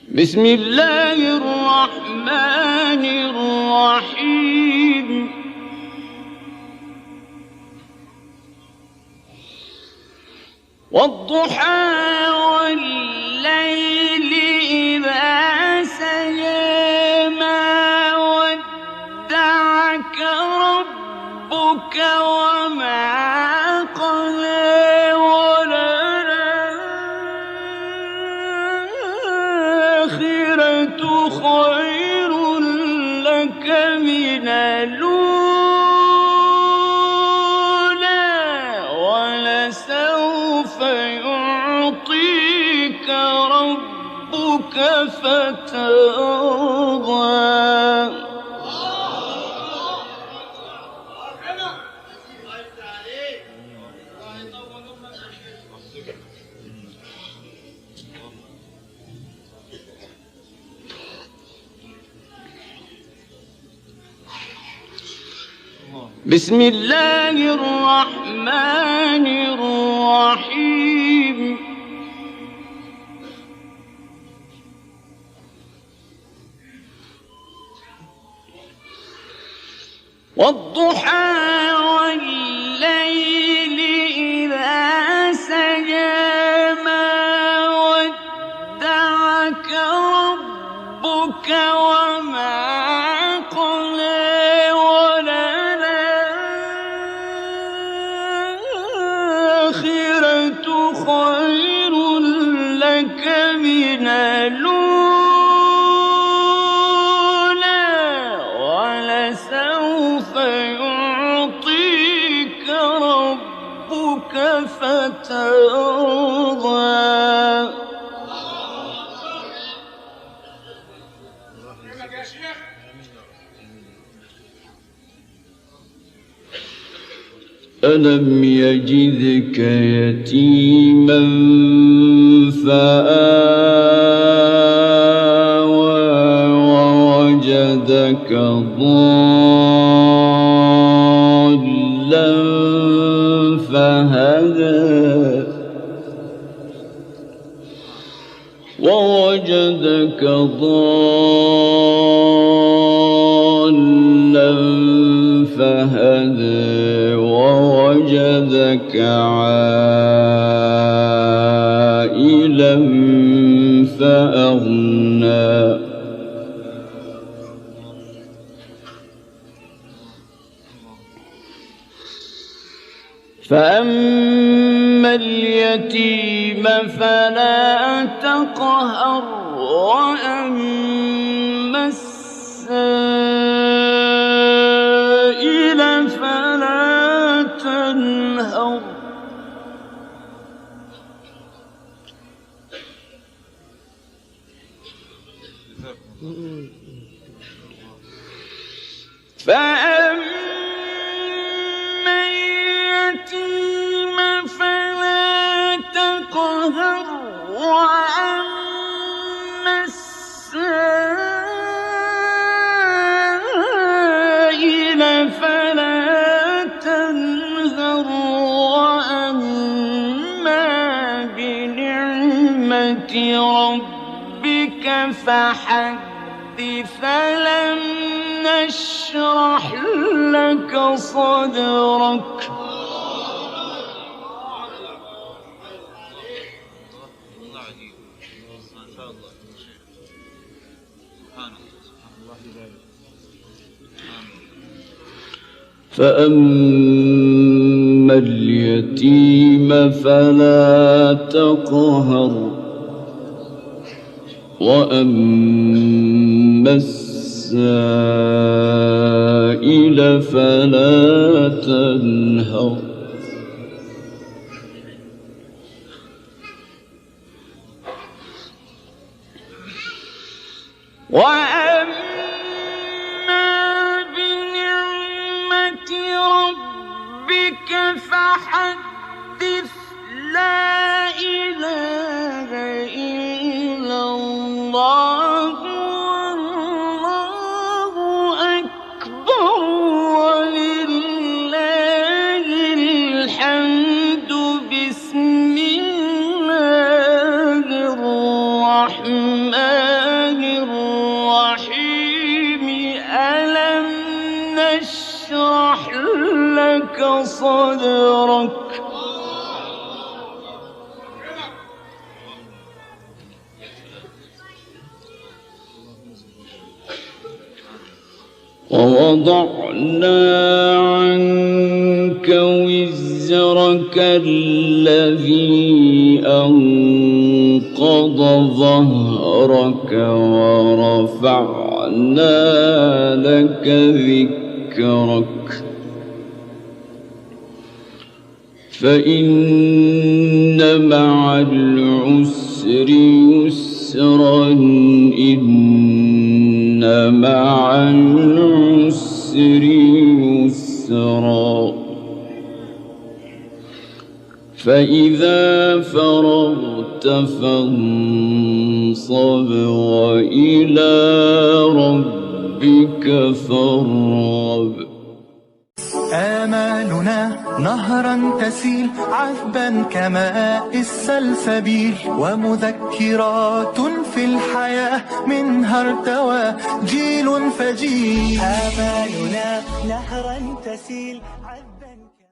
بسم الله الرحمن الرحيم والضحى والليل إذا سجى ما ودعك ربك وما قلى وللآخرة خير لك من الأولى ولسوف يعطيك ربك فترضى. بسم الله الرحمن الرحيم والضحى والليل إذا سجى ما ودعك ربك وما قلى وللآخرة خير لك من الأولى ولسوف يعطيك ربك فترضى. ألم يجدك يتيما فآوى ووجدك ضالا فهدى ووجدك ضالا فهدى ووجدك عائلا فأغنى فأما اليتيم فلا تقهر وأما السائل فلا تنهر فأما اليتيم فلا تقهر وأما السائل فلا تنهر وأما بنعمة ربك فحدث فلم نشرح لك صدرك فأما اليتيم فلا تقهر وأما السائل فلا تنهر وأما بنعمة ربك فحدث لا إله إلا الله والله أكبر ولله الحمد. بسم الله الرحمن صدرك ووضعنا عنك وزرك الذي أنقض ظهرك ورفعنا لك ذكرك فإن مع العسر يسرا إن مع العسر يسرا فإذا فرغت فانصب وإلى ربك فارغب. آمالنا نهرا تسيل عذبا كماء السلسبيل ومذكرات في الحياة منها ارتوى جيل فجيل. آمالنا نهرا تسيل